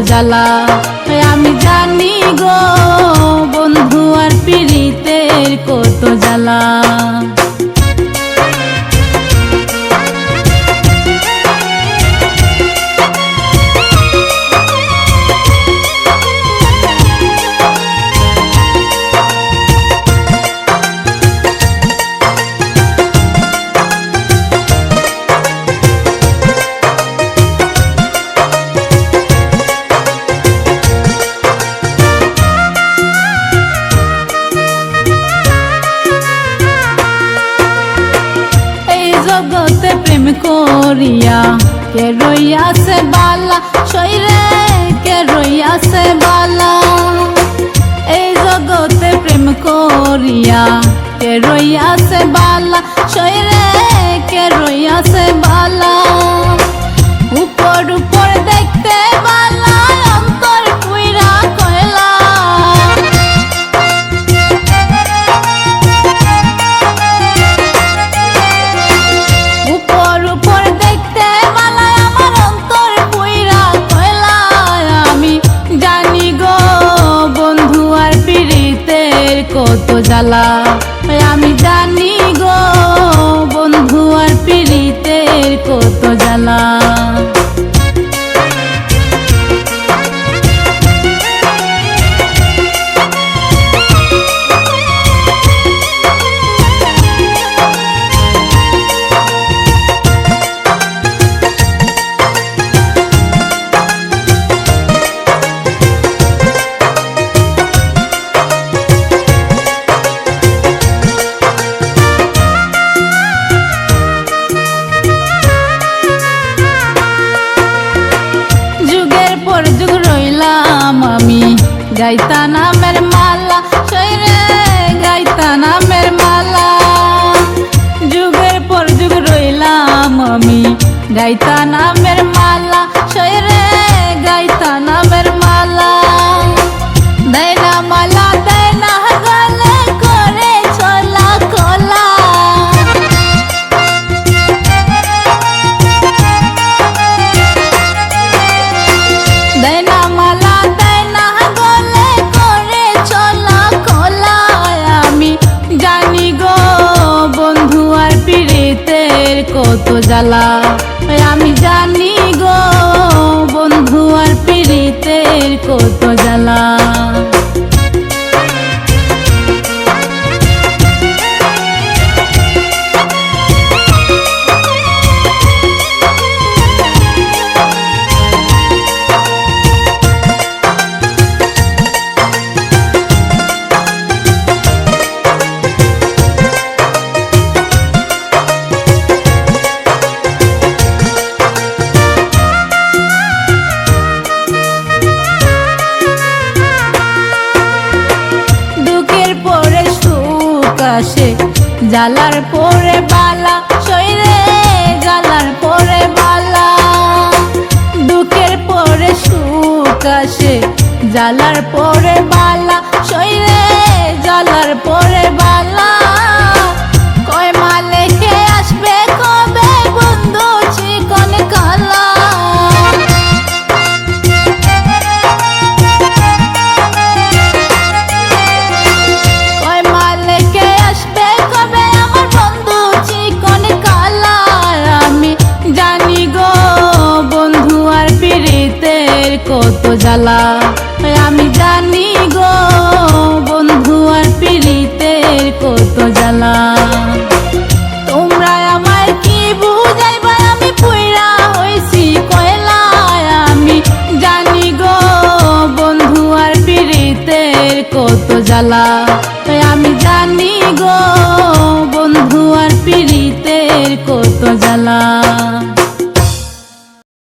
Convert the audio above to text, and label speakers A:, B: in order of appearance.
A: জ্বালা। আমি জানি গো বন্ধু আর পীড়িতের কত জ্বালা। জগতে প্রেম করিয়া কে রইয়াছে বালা, শরীরে কে রইয়াছে বালা। এই জগতে প্রেম করিয়া কে রইয়াছে বালা, শরীরে কে রইয়াছে বালা। উপর উপর দেখতে বালা, অন্তর পুইরা কয়লা। কত জ্বালা আমি জানি গো বন্ধু আর পীড়িতের কত জ্বালা। আমি গাইতা নামের মালা, শরীরে গাইতা নামের মালা। যুগের পর যুগ রইলাম আমি গাইতা নামের মালা, শরীরে গাইতা নামের মালা। দেয় না মালা দেয় না গলে করে চলা কলা। দেয় না মালা দেয় না গলে করে চলা কলা। আমি জানি গো বন্ধু আর পীড়িতের কত জ্বালা। আমি জানি গো বন্ধু আর পীড়িতের কত জ্বালা। জ্বালার পরে বালা, শরীরে জ্বালার পরে বালা। দুঃখের পরে সুখ আসে জ্বালার পরে বালা, শরীরে জ্বালার পরে বালা। কয় মালে কে আসবে কবে বন্ধু চিকন কালা। কত জ্বালা আমি জানি গো বন্ধু আর পীড়িতের কত জ্বালা। তোমরা আমায় কি বুঝাইবা আমি পুইরা হইছি কয়লা। আমি জানি গো বন্ধু আর পীড়িতের কত জ্বালা। আমি জানি গো বন্ধু আর পীড়িতের কত জ্বালা।